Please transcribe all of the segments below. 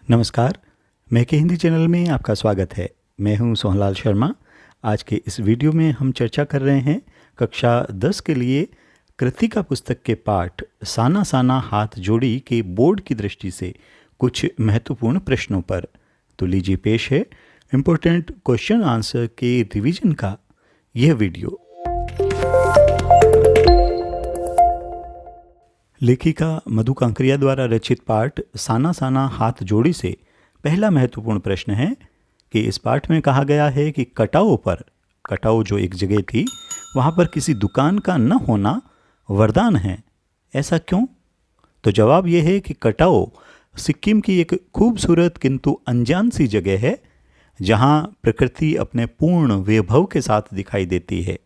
नमस्कार, मैं के हिंदी चैनल में आपका स्वागत है। मैं हूं सोहनलाल शर्मा। आज के इस वीडियो में हम चर्चा कर रहे हैं कक्षा 10 के लिए कृतिका पुस्तक के पाठ साना साना हाथ जोड़ी के बोर्ड की दृष्टि से कुछ महत्वपूर्ण प्रश्नों पर। तो लीजिए पेश है इम्पोर्टेंट क्वेश्चन आंसर के रिवीजन का यह वीडियो। लेखिका मधु कांकरिया द्वारा रचित पाठ साना साना हाथ जोड़ी से पहला महत्वपूर्ण प्रश्न है कि इस पाठ में कहा गया है कि कटाओ जो एक जगह थी वहाँ पर किसी दुकान का न होना वरदान है। ऐसा क्यों? तो जवाब यह है कि कटाओ सिक्किम की एक खूबसूरत किंतु अनजान सी जगह है जहाँ प्रकृति अपने पूर्ण वैभव के साथ दिखाई देती है।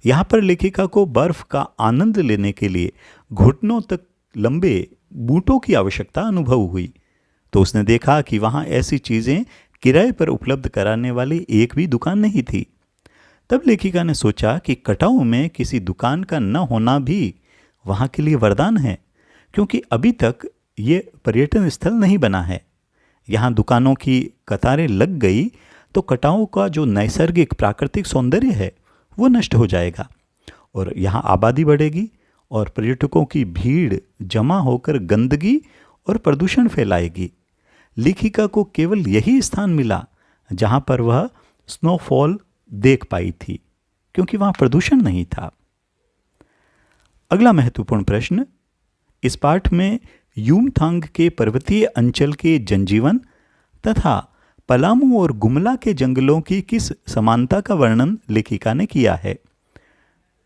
यहाँ पर लेखिका को बर्फ का आनंद लेने के लिए घुटनों तक लंबे बूटों की आवश्यकता अनुभव हुई। तो उसने देखा कि वहाँ ऐसी चीज़ें किराए पर उपलब्ध कराने वाली एक भी दुकान नहीं थी। तब लेखिका ने सोचा कि कटाऊ में किसी दुकान का न होना भी वहाँ के लिए वरदान है, क्योंकि अभी तक ये पर्यटन स्थल नहीं बना है। यहाँ दुकानों की कतारें लग गई तो कटाऊ का जो नैसर्गिक प्राकृतिक सौंदर्य है वो नष्ट हो जाएगा और यहाँ आबादी बढ़ेगी और पर्यटकों की भीड़ जमा होकर गंदगी और प्रदूषण फैलाएगी। लेखिका को केवल यही स्थान मिला जहाँ पर वह स्नोफॉल देख पाई थी, क्योंकि वहाँ प्रदूषण नहीं था। अगला महत्वपूर्ण प्रश्न, इस पाठ में यूमथांग के पर्वतीय अंचल के जनजीवन तथा पलामू और गुमला के जंगलों की किस समानता का वर्णन लेखिका ने किया है?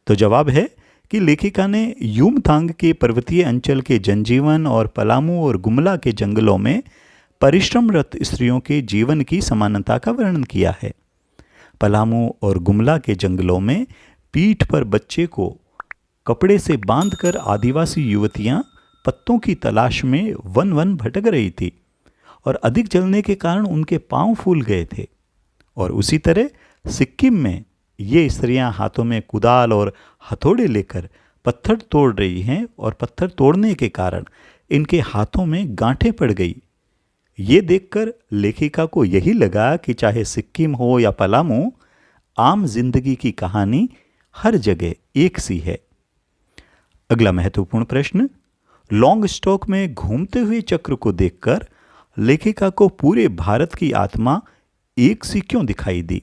तो जवाब है कि लेखिका ने यूमथांग के पर्वतीय अंचल के जनजीवन और पलामू और गुमला के जंगलों में परिश्रमरत स्त्रियों के जीवन की समानता का वर्णन किया है। पलामू और गुमला के जंगलों में पीठ पर बच्चे को कपड़े से बांधकर आदिवासी युवतियां पत्तों की तलाश में वन वन भटक रही थी और अधिक जलने के कारण उनके पांव फूल गए थे। और उसी तरह सिक्किम में ये स्त्रियां हाथों में कुदाल और हथौड़े लेकर पत्थर तोड़ रही हैं और पत्थर तोड़ने के कारण इनके हाथों में गांठें पड़ गई। ये देखकर लेखिका को यही लगा कि चाहे सिक्किम हो या पलामू, आम जिंदगी की कहानी हर जगह एक सी है। अगला महत्वपूर्ण प्रश्न, लॉन्ग स्टॉक में घूमते हुए चक्र को देखकर लेखिका को पूरे भारत की आत्मा एक सी क्यों दिखाई दी?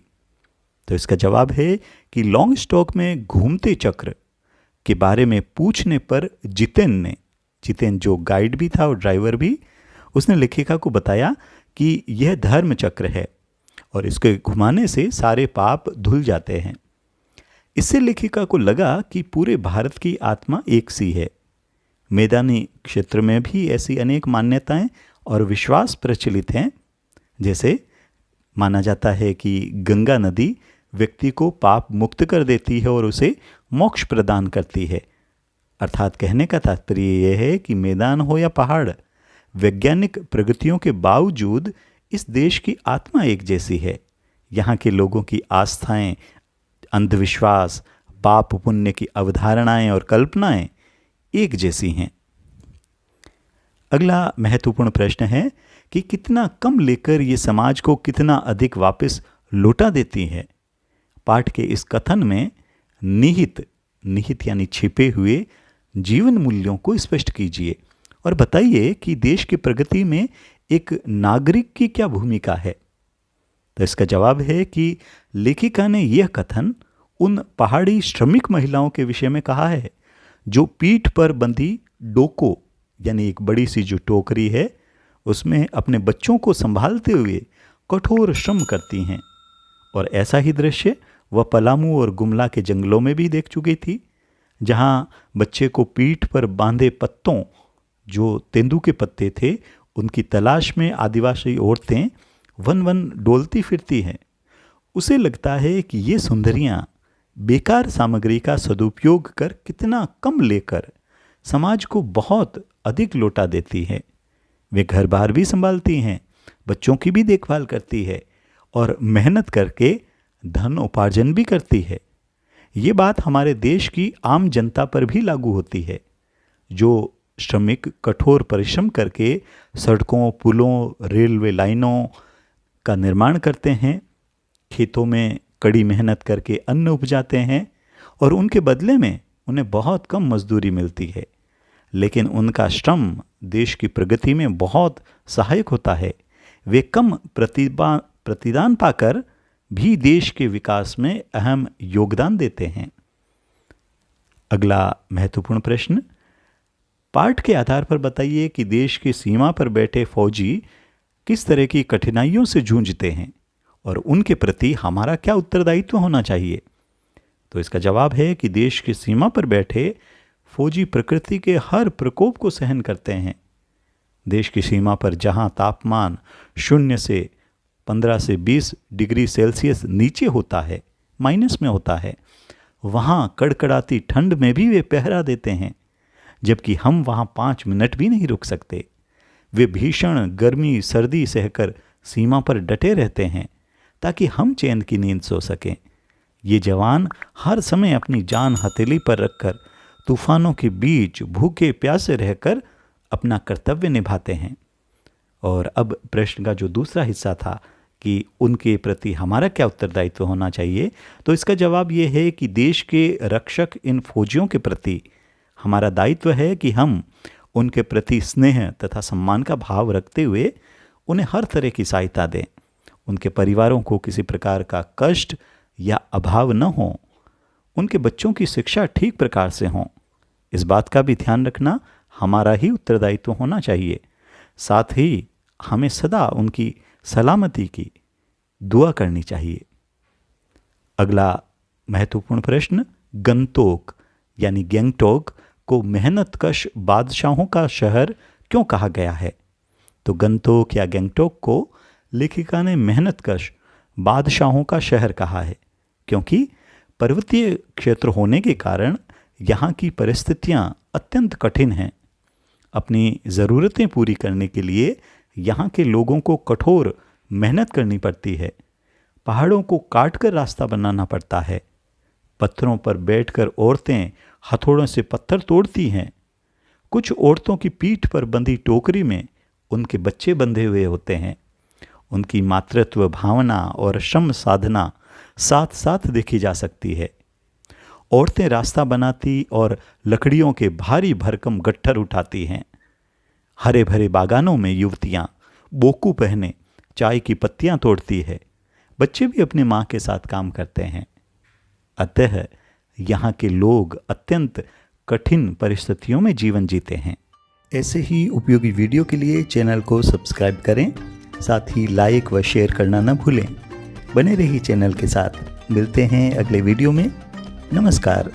तो इसका जवाब है कि लॉन्ग स्टॉक में घूमते चक्र के बारे में पूछने पर जितेन जो गाइड भी था और ड्राइवर भी, उसने लेखिका को बताया कि यह धर्म चक्र है और इसके घुमाने से सारे पाप धुल जाते हैं। इससे लेखिका को लगा कि पूरे भारत की आत्मा एक सी है। मैदानी क्षेत्र में भी ऐसी अनेक मान्यताएं और विश्वास प्रचलित हैं। जैसे माना जाता है कि गंगा नदी व्यक्ति को पाप मुक्त कर देती है और उसे मोक्ष प्रदान करती है। अर्थात कहने का तात्पर्य यह है कि मैदान हो या पहाड़, वैज्ञानिक प्रगतियों के बावजूद इस देश की आत्मा एक जैसी है। यहाँ के लोगों की आस्थाएं, अंधविश्वास, पाप पुण्य की अवधारणाएं और कल्पनाएं एक जैसी हैं। अगला महत्वपूर्ण प्रश्न है कि कितना कम लेकर ये समाज को कितना अधिक वापस लौटा देती है। पाठ के इस कथन में निहित यानी छिपे हुए जीवन मूल्यों को स्पष्ट कीजिए और बताइए कि देश की प्रगति में एक नागरिक की क्या भूमिका है। तो इसका जवाब है कि लेखिका ने यह कथन उन पहाड़ी श्रमिक महिलाओं के विषय में कहा है जो पीठ पर बंधी डोको यानी एक बड़ी सी जो टोकरी है उसमें अपने बच्चों को संभालते हुए कठोर श्रम करती हैं। और ऐसा ही दृश्य वह पलामू और गुमला के जंगलों में भी देख चुकी थी, जहां बच्चे को पीठ पर बांधे पत्तों, जो तेंदू के पत्ते थे, उनकी तलाश में आदिवासी औरतें वन वन डोलती फिरती हैं। उसे लगता है कि ये सुंदरियां बेकार सामग्री का सदुपयोग कर कितना कम लेकर समाज को बहुत अधिक लौटा देती है। वे घर बार भी संभालती हैं, बच्चों की भी देखभाल करती है और मेहनत करके धन उपार्जन भी करती है। ये बात हमारे देश की आम जनता पर भी लागू होती है, जो श्रमिक कठोर परिश्रम करके सड़कों, पुलों, रेलवे लाइनों का निर्माण करते हैं, खेतों में कड़ी मेहनत करके अन्न उपजाते हैं और उनके बदले में उन्हें बहुत कम मजदूरी मिलती है, लेकिन उनका श्रम देश की प्रगति में बहुत सहायक होता है। वे कम प्रतिदान पाकर भी देश के विकास में अहम योगदान देते हैं। अगला महत्वपूर्ण प्रश्न, पाठ के आधार पर बताइए कि देश की सीमा पर बैठे फौजी किस तरह की कठिनाइयों से जूझते हैं और उनके प्रति हमारा क्या उत्तरदायित्व होना चाहिए। तो इसका जवाब है कि देश की सीमा पर बैठे फौजी प्रकृति के हर प्रकोप को सहन करते हैं। देश की सीमा पर जहां तापमान 0 से 15 से 20 डिग्री सेल्सियस नीचे होता है, माइनस में होता है, वहां कड़कड़ाती ठंड में भी वे पहरा देते हैं, जबकि हम वहां 5 मिनट भी नहीं रुक सकते। वे भीषण गर्मी सर्दी सहकर सीमा पर डटे रहते हैं ताकि हम चैन की नींद सो सकें। ये जवान हर समय अपनी जान हथेली पर रखकर तूफानों के बीच भूखे प्यासे रहकर अपना कर्तव्य निभाते हैं। और अब प्रश्न का जो दूसरा हिस्सा था कि उनके प्रति हमारा क्या उत्तरदायित्व होना चाहिए, तो इसका जवाब ये है कि देश के रक्षक इन फौजियों के प्रति हमारा दायित्व है कि हम उनके प्रति स्नेह तथा सम्मान का भाव रखते हुए उन्हें हर तरह की सहायता दें। उनके परिवारों को किसी प्रकार का कष्ट या अभाव न हो, उनके बच्चों की शिक्षा ठीक प्रकार से हो, इस बात का भी ध्यान रखना हमारा ही उत्तरदायित्व होना चाहिए। साथ ही हमें सदा उनकी सलामती की दुआ करनी चाहिए। अगला महत्वपूर्ण प्रश्न, गंगटोक यानी गैंगटॉक को मेहनतकश बादशाहों का शहर क्यों कहा गया है। तो गंगटोक या गैंगटॉक को लेखिका ने मेहनतकश बादशाहों का शहर कहा है, क्योंकि पर्वतीय क्षेत्र होने के कारण यहाँ की परिस्थितियाँ अत्यंत कठिन हैं। अपनी ज़रूरतें पूरी करने के लिए यहाँ के लोगों को कठोर मेहनत करनी पड़ती है। पहाड़ों को काटकर रास्ता बनाना पड़ता है। पत्थरों पर बैठकर औरतें हथौड़ों से पत्थर तोड़ती हैं। कुछ औरतों की पीठ पर बंधी टोकरी में उनके बच्चे बंधे हुए होते हैं। उनकी मातृत्व भावना और श्रम साधना साथ साथ देखी जा सकती है। औरतें रास्ता बनाती और लकड़ियों के भारी भरकम गट्ठर उठाती हैं। हरे भरे बागानों में युवतियां बोकू पहने चाय की पत्तियां तोड़ती है। बच्चे भी अपनी माँ के साथ काम करते हैं। अतः यहाँ के लोग अत्यंत कठिन परिस्थितियों में जीवन जीते हैं। ऐसे ही उपयोगी वीडियो के लिए चैनल को सब्सक्राइब करें, साथ ही लाइक व शेयर करना न भूलें। बने रहिए चैनल के साथ। मिलते हैं अगले वीडियो में। नमस्कार।